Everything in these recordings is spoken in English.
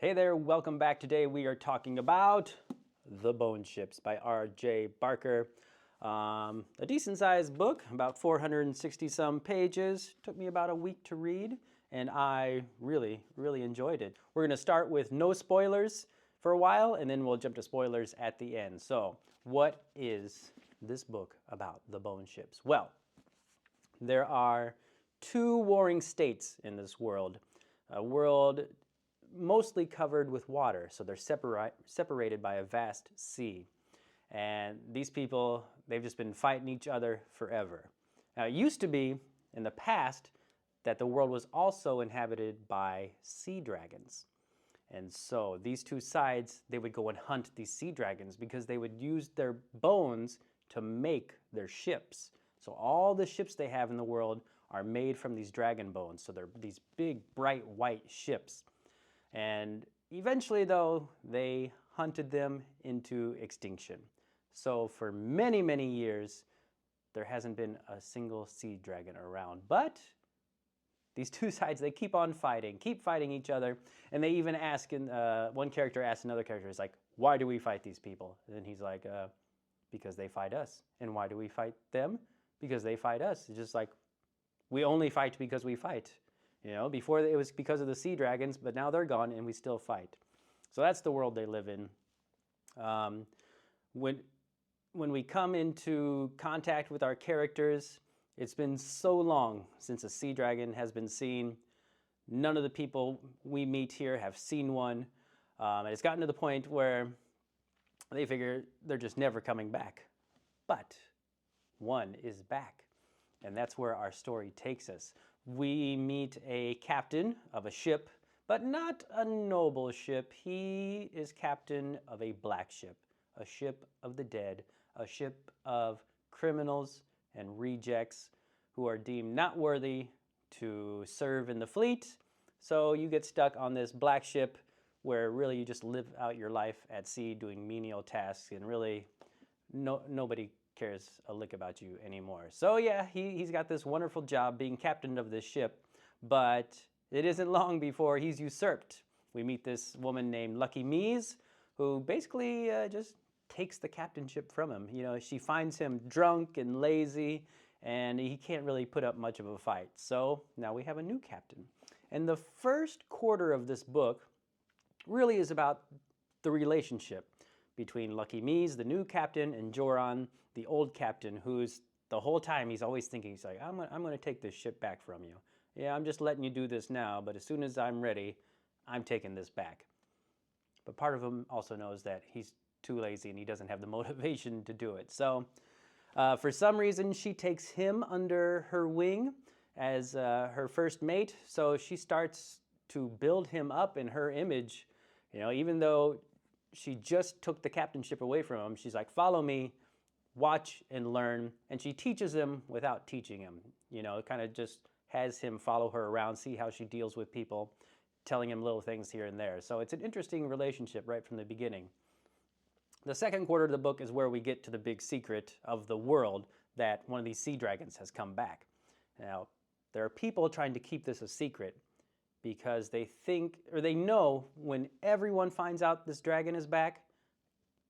Hey there, welcome back. Today we are talking about The Bone Ships by R.J. Barker. A decent sized book, about 460 some pages. Took me about a week to read, and I really enjoyed it. We're going to start with no spoilers for a while, and then we'll jump to spoilers at the end. So, what is this book about, The Bone Ships? Well, there are two warring states in this world. A world mostly covered with water, so they're separated by a vast sea. And these people, they've just been fighting each other forever. Now, it used to be, in the past, that the world was also inhabited by sea dragons. And so these two sides, they would go and hunt these sea dragons because they would use their bones to make their ships. So all the ships they have in the world are made from these dragon bones. So they're these big, bright white ships. And eventually, though, they hunted them into extinction. So for many years, there hasn't been a single sea dragon around. But these two sides, they keep on fighting, keep fighting each other. And they even ask, one character asks another character, he's like, why do we fight these people? And he's like, because they fight us. And why do we fight them? Because they fight us. It's just like, we only fight because we fight. You know, before it was because of the sea dragons, but now they're gone and we still fight. So that's the world they live in. When we come into contact with our characters, it's been so long since a sea dragon has been seen. None of the people we meet here have seen one. And it's gotten to the point where they figure they're just never coming back. But one is back. And that's where our story takes us. We meet a captain of a ship, but not a noble ship. He is captain of a black ship, a ship of the dead, a ship of criminals and rejects who are deemed not worthy to serve in the fleet. So you get stuck on this black ship where really you just live out your life at sea doing menial tasks, and really nobody cares a lick about you anymore. So yeah, he's got this wonderful job being captain of this ship, but it isn't long before he's usurped. We meet this woman named Lucky Mies, who basically just takes the captainship from him. You know, she finds him drunk and lazy, and he can't really put up much of a fight. So now we have a new captain. And the first quarter of this book really is about the relationship between Lucky Mies, the new captain, and Joran, the old captain, who's the whole time he's always thinking, he's like, I'm going to take this ship back from you. Yeah, I'm just letting you do this now, but as soon as I'm ready, I'm taking this back. But part of him also knows that he's too lazy and he doesn't have the motivation to do it. So for some reason, she takes him under her wing as her first mate. So she starts to build him up in her image, you know, even though she just took the captainship away from him. She's like, follow me, watch and learn. And she teaches him without teaching him. You know, kind of just has him follow her around, see how she deals with people, telling him little things here and there. So it's an interesting relationship right from the beginning. The second quarter of the book is where we get to the big secret of the world, that one of these sea dragons has come back. Now, there are people trying to keep this a secret, because they think, or they know, when everyone finds out this dragon is back,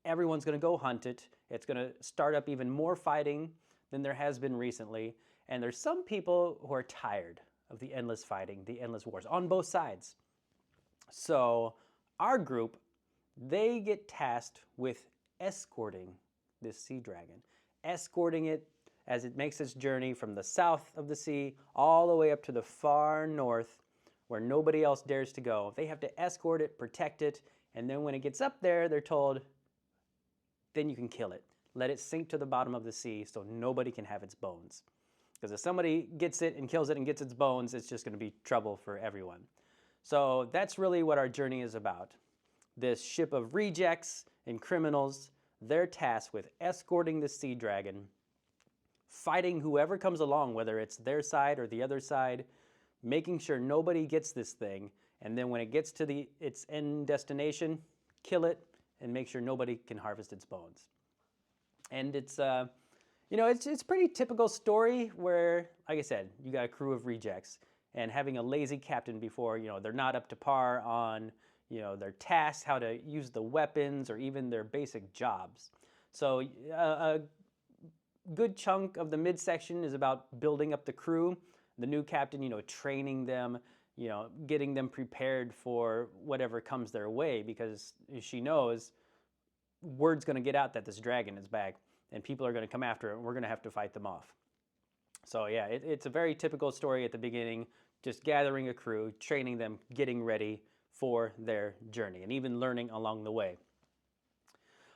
everyone's going to go hunt it. It's going to start up even more fighting than there has been recently. And there's some people who are tired of the endless fighting, the endless wars, on both sides. So our group, they get tasked with escorting this sea dragon, escorting it as it makes its journey from the south of the sea all the way up to the far north, where nobody else dares to go. They have to escort it, protect it, and then when it gets up there, they're told, then you can kill it. Let it sink to the bottom of the sea so nobody can have its bones. Because if somebody gets it and kills it and gets its bones, it's just going to be trouble for everyone. So that's really what our journey is about. This ship of rejects and criminals, they're tasked with escorting the sea dragon, fighting whoever comes along, whether it's their side or the other side, making sure nobody gets this thing, and then when it gets to its end destination, kill it and make sure nobody can harvest its bones. And it's, you know, it's pretty typical story where, like I said, you got a crew of rejects, and having a lazy captain before, you know, they're not up to par on, their tasks, how to use the weapons, or even their basic jobs. So a good chunk of the midsection is about building up the crew, the new captain, training them, getting them prepared for whatever comes their way, because she knows word's going to get out that this dragon is back and people are going to come after it and we're going to have to fight them off. So yeah, it's a very typical story at the beginning, just gathering a crew, training them, getting ready for their journey, and even learning along the way.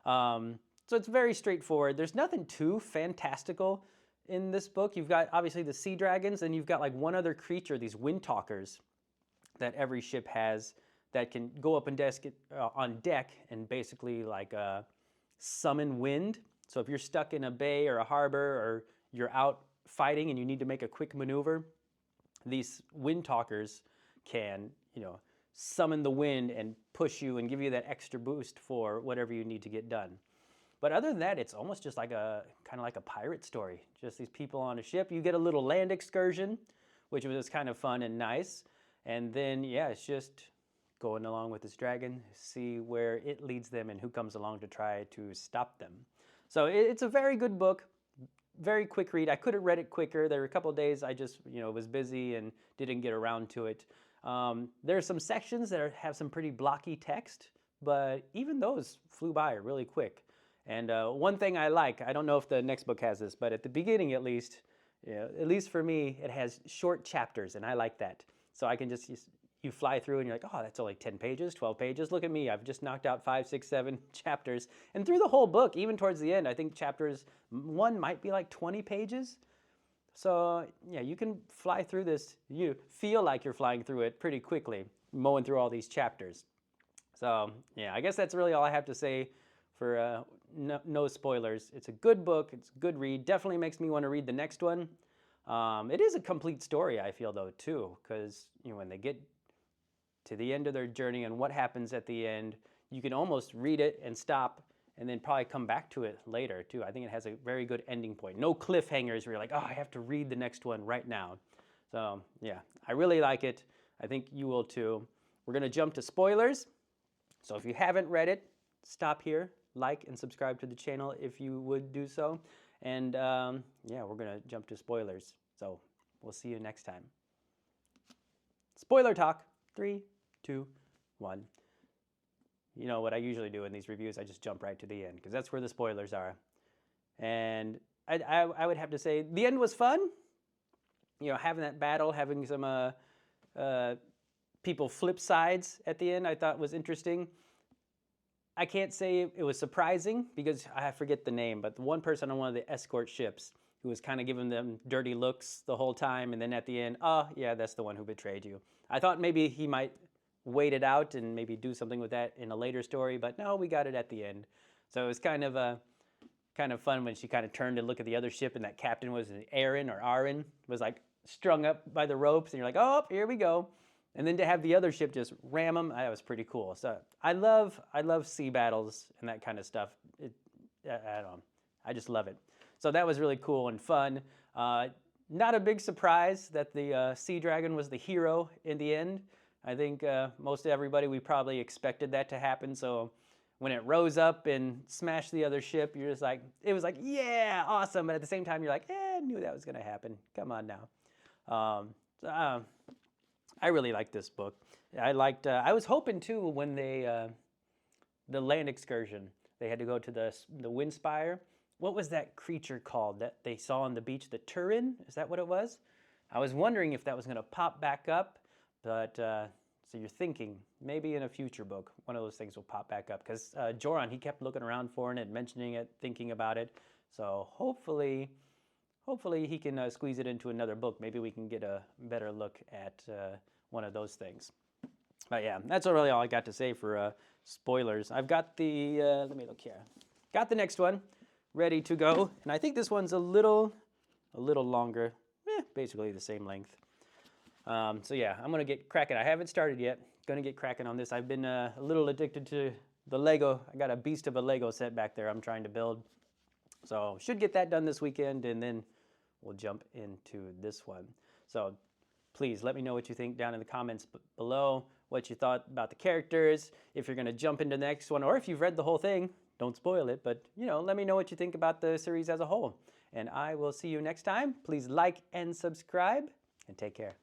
So it's very straightforward. There's nothing too fantastical in this book. You've got obviously the sea dragons, and you've got like one other creature, these wind talkers, that every ship has that can go up on deck and basically like summon wind. So if you're stuck in a bay or a harbor, or you're out fighting and you need to make a quick maneuver, these wind talkers can, summon the wind and push you and give you that extra boost for whatever you need to get done. But other than that, it's almost just like kind of like a pirate story. Just these people on a ship. You get a little land excursion, which was kind of fun and nice. And then, yeah, it's just going along with this dragon, see where it leads them and who comes along to try to stop them. So it's a very good book, very quick read. I could have read it quicker. There were a couple of days I just, was busy and didn't get around to it. There are some sections that have some pretty blocky text, but even those flew by really quick. And one thing I like, I don't know if the next book has this, but at the beginning at least for me, it has short chapters, and I like that. So I can just, you fly through and you're like, oh, that's only 10 pages, 12 pages. Look at me, I've just knocked out 5, 6, 7 chapters. And through the whole book, even towards the end, I think chapters 1 might be like 20 pages. So yeah, you can fly through this. You feel like you're flying through it pretty quickly, mowing through all these chapters. So yeah, I guess that's really all I have to say for no spoilers. It's a good book. It's a good read. Definitely makes me want to read the next one. It is a complete story, I feel, though, too, because when they get to the end of their journey and what happens at the end, you can almost read it and stop and then probably come back to it later, too. I think it has a very good ending point. No cliffhangers where you're like, oh, I have to read the next one right now. So, yeah, I really like it. I think you will, too. We're going to jump to spoilers. So if you haven't read it, stop here, like and subscribe to the channel if you would do so. And yeah, we're going to jump to spoilers. So we'll see you next time. Spoiler talk. 3, 2, 1. You know what I usually do in these reviews, I just jump right to the end because that's where the spoilers are. And I would have to say the end was fun. Having that battle, having some people flip sides at the end, I thought was interesting. I can't say it was surprising because I forget the name, but the one person on one of the escort ships who was kind of giving them dirty looks the whole time, and then at the end, oh yeah, that's the one who betrayed you. I thought maybe he might wait it out and maybe do something with that in a later story, but no, we got it at the end. So it was kind of fun when she kind of turned to look at the other ship, and that captain was Aaron was like strung up by the ropes, and you're like, oh, here we go. And then to have the other ship just ram them, that was pretty cool. So I love sea battles and that kind of stuff. I don't know, I just love it. So that was really cool and fun. Not a big surprise that the sea dragon was the hero in the end. I think most everybody, we probably expected that to happen. So when it rose up and smashed the other ship, you're just like, it was like, yeah, awesome. But at the same time, you're like, I knew that was going to happen. Come on now. I really liked this book. I was hoping too when the land excursion, they had to go to the wind spire. What was that creature called that they saw on the beach? The Turin? Is that what it was? I was wondering if that was going to pop back up, but so you're thinking maybe in a future book, one of those things will pop back up because Joran, he kept looking around for it, mentioning it, thinking about it. So hopefully he can squeeze it into another book. Maybe we can get a better look at one of those things. But yeah, that's really all I got to say for spoilers. I've got the, let me look here. Got the next one ready to go. And I think this one's a little longer, basically the same length. So yeah, I'm gonna get cracking. I haven't started yet. Gonna get cracking on this. I've been a little addicted to the Lego. I got a beast of a Lego set back there I'm trying to build. So should get that done this weekend, and then we'll jump into this one. So Please let me know what you think down in the comments below, what you thought about the characters, if you're going to jump into the next one, or if you've read the whole thing. Don't spoil it, but let me know what you think about the series as a whole. And I will see you next time. Please like and subscribe, and take care.